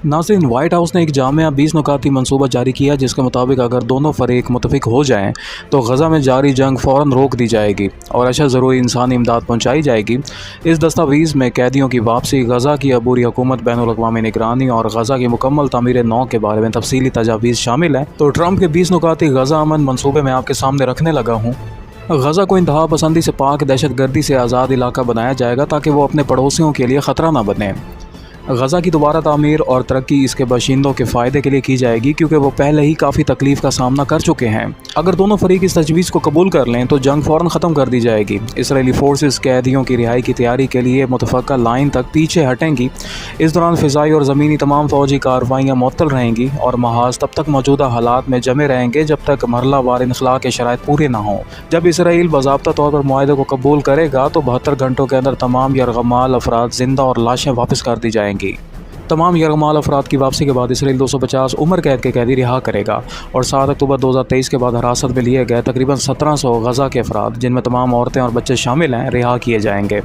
नाज़रीन, white house ने एक जामिया 20 नुकाती मनसूबा जारी किया जिसके मुताबिक अगर दोनों फरीक मुतफिक हो जाएँ तो गज़ा में जारी जंग फ़ौरन रोक दी जाएगी और अशद ज़रूरी इंसानी इमदाद पहुँचाई जाएगी। इस दस्तावेज़ में कैदियों की वापसी, गज़ा की अबूरी हुकूमत, बैनुल-अक़वामी निगरानी और गज़ा की मुकम्मल तामीर नौ के बारे में तफसीली तजावीज़ शामिल हैं। तो ट्रंप के 20 नुकाती गज़ा अमन मनसूबे में आपके सामने रखने लगा हूँ। गज़ा को इंतहा पसंदी से पाक दहशत गर्दी से आज़ाद इलाका बनाया जाएगा ताकि वो अपने पड़ोसियों के लिए ख़तरा न बने। गज़ा की दोबारा तामीर और तरक्की इसके बाशिंदों के फ़ायदे के लिए की जाएगी क्योंकि वो पहले ही काफ़ी तकलीफ़ का सामना कर चुके हैं। अगर दोनों फरीक इस तजवीज़ को कबूल कर लें तो जंग फ़ौरन ख़त्म कर दी जाएगी। इसराइली फोर्सेस कैदियों की रिहाई की तैयारी के लिए मुतफ़क्का लाइन तक पीछे हटेंगी। इस दौरान फ़िज़ाई और ज़मीनी तमाम फ़ौजी कार्रवाइयाँ मुअत्तल रहेंगी और महाज तब तक मौजूदा हालात में जमे रहेंगे जब तक मरहलावार इनखला के शराइत पूरे ना हों। जब इसराइल बाज़ाब्ता तौर पर मुआहदे को कबूल करेगा तो 72 घंटों के अंदर तमाम यरगमाल अफराद जिंदा और लाशें वापस कर दी जाएंगी। तमाम यरगमाल अफराद की वापसी के बाद इसराइल 250 उम्र कैद के कैदी रिहा करेगा और 7 अक्टूबर 2023 के बाद हिरासत में लिए गए तकरीबन 1700 गज़ा के अफराद, जिनमें तमाम औरतें और बच्चे शामिल हैं, रिहा किए जाएंगे।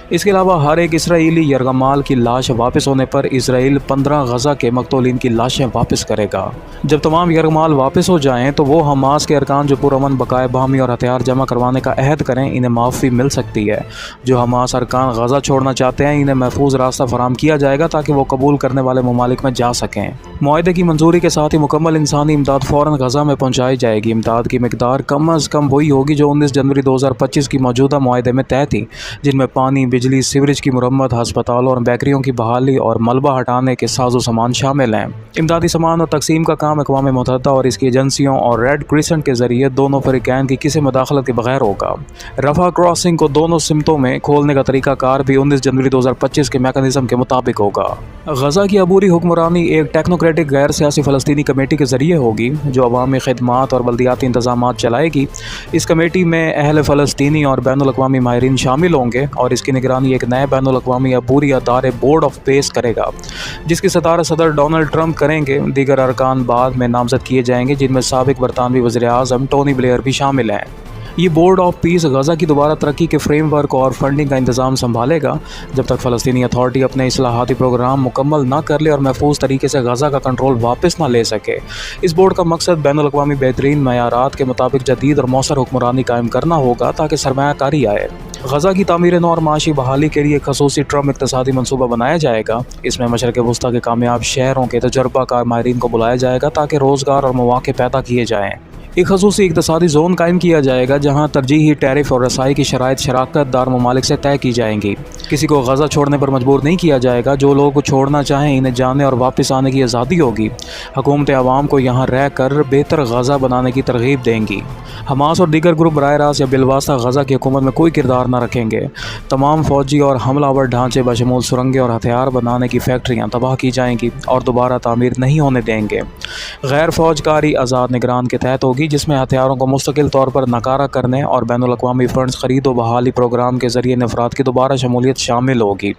इसके अलावा हर एक इसराइली यरगमाल की लाश वापस होने पर इसराइल 15 गज़ा के मकतूलीन की लाशें वापस करेगा। जब तमाम यरगमाल वापस हो जाएं तो वो हमास के अरकान जो पुरअमन बकाए बाहमी और हथियार जमा करवाने का अहद करें, इन्हें माफ़ी मिल सकती है। जो हमास अरकान गज़ा छोड़ना चाहते हैं, इन्हें महफूज रास्ता फराम किया जाएगा ताकि वो कबूल करने वाले ममालिक में जा सकें। मुआहदे की मंजूरी के साथ ही मुकम्मल इंसानी इमदाद फ़ौरन गज़ा में पहुँचाई जाएगी। इमदाद की मकदार कम अज़ कम वही होगी जो 19 जनवरी 2025 की मौजूदा मुआहदे में तय थी, जिनमें पानी, बिजली, सीवरेज की मुरम्मत, हस्पतालों और बेकरियों की बहाली और मलबा हटाने के साजो सामान शामिल हैं। इमदादी सामान और तकसीम का काम अक़वाम मुत्तहिदा और इसकी एजेंसियों और रेड क्रिसेंट के ज़रिए दोनों फ़रीक़ैन की किसी मदाखलत के बगैर होगा। रफ़ा क्रॉसिंग को दोनों सिमतों में खोलने का तरीक़ाकार भी 19 जनवरी 2025 के मैकेनिज़्म के मुताबिक होगा। गज़ा की अबूरी हुक्मरानी एक टेक्नोक्रेटिक गैर सियासी फ़लस्तीनी कमेटी के ज़रिए होगी जो अवामी खिदमात और बल्दियाती इंतज़ामात चलाएगी। इस कमेटी में अहल फ़लस्तीनी और बैनुल-अक़वामी माहिरीन शामिल होंगे और इसकी निगरानी एक नए बैनुल-अक़वामी अबूरी अदारे बोर्ड ऑफ पेस करेगा, जिसकी सदारत सदर डोनाल्ड ट्रंप करेंगे। दीगर अरकान बाद में नामज़द किए जाएंगे, जिनमें साबिक़ बरतानवी वज़ीर-ए-आज़म टोनी ब्लेयर भी शामिल हैं। ये बोर्ड ऑफ पीस गज़ा की दोबारा तरक्की के फ्रेमवर्क और फंडिंग का इंतज़ाम संभालेगा जब तक फ़लस्तीनी अथॉरिटी अपने इस्लाहाती प्रोग्राम मुकम्मल ना कर ले और महफूज तरीके से गज़ा का कंट्रोल वापस ना ले सके। इस बोर्ड का मकसद बैनुल-अक़वामी बेहतरीन मयारात के मुताबिक जदीद और मौसर हुक्मरानी कायम करना होगा ताकि सरमायाकारी आए। गज़ा की तामीर नौ और माशी बहाली के लिए एक खसूसी ट्रम्प इक़्तिसादी मनसूबा बनाया जाएगा। इसमें मशरक़ वस्ता के कामयाब शहरों के तजर्बाकार माहिरीन को बुलाया जाएगा ताकि रोज़गार और मौक़े पैदा किए जाएँ। एक खसूसी इक़्तिसादी जोन कायम किया जाएगा जहाँ तरजीही टैरिफ और रसाई की शराइत शराकत दार ममालिक से तय की जाएंगी। किसी को गज़ा छोड़ने पर मजबूर नहीं किया जाएगा। जो लोग छोड़ना चाहें इन्हें जाने और वापस आने की आज़ादी होगी। हुकूमतें आवाम को यहाँ रह कर बेहतर गज़ा बनाने की तरगीब देंगी। हमास और दीगर ग्रुप बराह रास्त या बिलवास्ता गज़ा की हुकूमत में कोई किरदार न रखेंगे। तमाम फ़ौजी और हमलावर ढांचे बशमूल सुरंगें और हथियार बनाने की फैक्ट्रियाँ तबाह की जाएंगी और दोबारा तामीर नहीं होने देंगे। गैर फ़ौजकारी आज़ाद निगरान के तहत होगी जिसमें हथियारों को मुस्तकिल तौर पर नकारा करने और बैनुल-अक़वामी फ़ंड्स खरीद व बहाली प्रोग्राम के ज़रिए अफराद की दोबारा शमूलियत शामिल होगी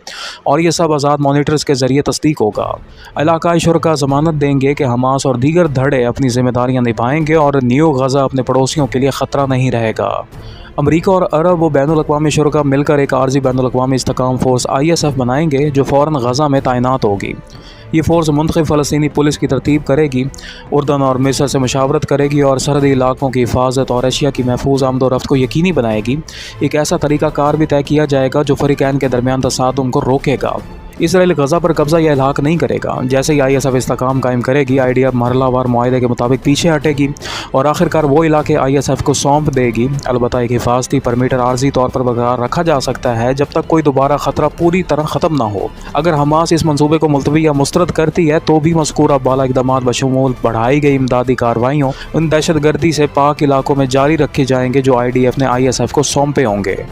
और ये सब आज़ाद मॉनिटर्स के ज़रिए तस्दीक होगा। इलाकाई शुरका ज़मानत देंगे कि हमास और दीगर धड़े अपनी ज़िम्मेदारियाँ निभाएंगे और न्यू गज़ा अपने पड़ोसियों के लिए ख़तरा नहीं रहेगा। अमरीका और अरब व बैनुल-अक़वामी शुरका मिलकर एक आर्जी बैनुल-अक़वामी इस्तेकाम फ़ोर्स ISF बनाएंगे जो फ़ौरन गज़ा में तैनात होगी। ये फ़ोर्स मुंतखब फ़लस्तीनी पुलिस की तरतीब करेगी, उर्दन और मिस्र से मशावरत करेगी और सरहदी इलाकों की हिफाजत और एशिया की महफूज आमदोरफ्त को यकीनी बनाएगी। एक ऐसा तरीक़ाकार भी तय किया जाएगा जो फ़रीक़ैन के दरमियान तसादुम को रोकेगा। इसराइल गज़ा पर कब्ज़ा या इल्हाक नहीं करेगा। जैसे ही ISF इस्तेकाम कायम करेगी, IDF मरहलावार मुआहदे के मुताबिक पीछे हटेगी और आखिरकार वो इलाके ISF को सौंप देगी। अलबत्ता एक हिफाजती परमीटर आर्जी तौर पर बरकरार रखा जा सकता है जब तक कोई दोबारा ख़तरा पूरी तरह ख़त्म ना हो। अगर हमास इस मनसूबे को मुलतवी या मुस्तरद करती है तो भी मज़कूरा बाला इक़दामात बशमूल बढ़ाई गई इमदादी कार्रवाइयों उन दहशत गर्दी से पाक इलाकों में जारी रखे जाएंगे जो IDF ने ISF को सौंपे होंगे।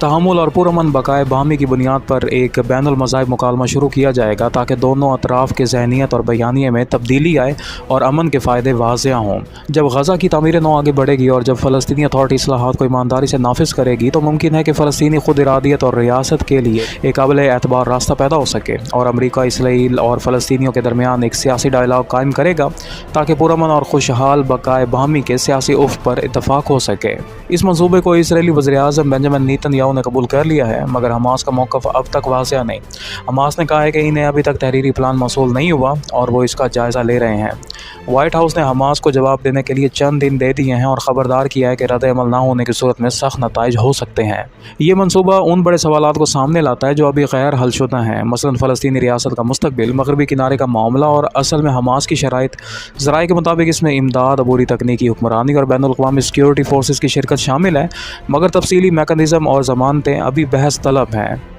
तहम्मुल और पुरअमन बकाए बाहमी की बुनियाद पर एक बैनुल मज़ाहिब मुकालमा शुरू किया जाएगा ताकि दोनों अतराफ़ के ज़हनियत और बयानिए में तब्दीली आए और अमन के फ़ायदे वाज़ेह हों। जब गज़ा की तामीर नौ आगे बढ़ेगी और जब फ़लस्तीनी अथॉरिटी इस्लाहात को ईमानदारी से नाफिज करेगी तो मुमकिन है कि फ़लस्तीनी खुद इरादियत और रियासत के लिए एक काबिल एतबार रास्ता पैदा हो सके और अमरीका इसराइल और फ़लस्तीनियों के दरमियान एक सियासी डायलॉग कायम करेगा ताकि पुरअमन और खुशहाल बकाए बाहमी के सियासी उफ़ पर इतफ़ाक़ हो सके। इस मंसूबे को इसराइली वज़ीर-ए-आज़म बेंजामिन नेतन्याहू नेताओं ने कबूल कर लिया है, मगर हमास का मौक़िफ़ अब तक वाज़ेह नहीं। हमास ने कहा है कि इन्हें अभी तक तहरीरी प्लान मौसूल नहीं हुआ और वो इसका जायज़ा ले रहे हैं। व्हाइट हाउस ने हमास को जवाब देने के लिए चंद दिन दे दिए हैं और ख़बरदार किया है कि रद्द-ए-अमल ना होने की सूरत में सख्त नताइज हो सकते हैं। ये मनसूबा उन बड़े सवालात को सामने लाता है जो अभी गैर हलशुदा हैं, मसलन फ़लस्तीनी रियासत का मुस्तक़बिल, मग़रबी किनारे का मामला और असल में हमास की शराइत। ज़राए के मुताबिक इसमें इमदाद, अबूरी तकनीकी हुक्मरानी और बैनुल-अक़वामी सिक्योरिटी फ़ोर्सेस की शिरकत शामिल है, मगर तफ़सीली मैकेनिज़्म और ज़मानतें अभी बहस तलब हैं।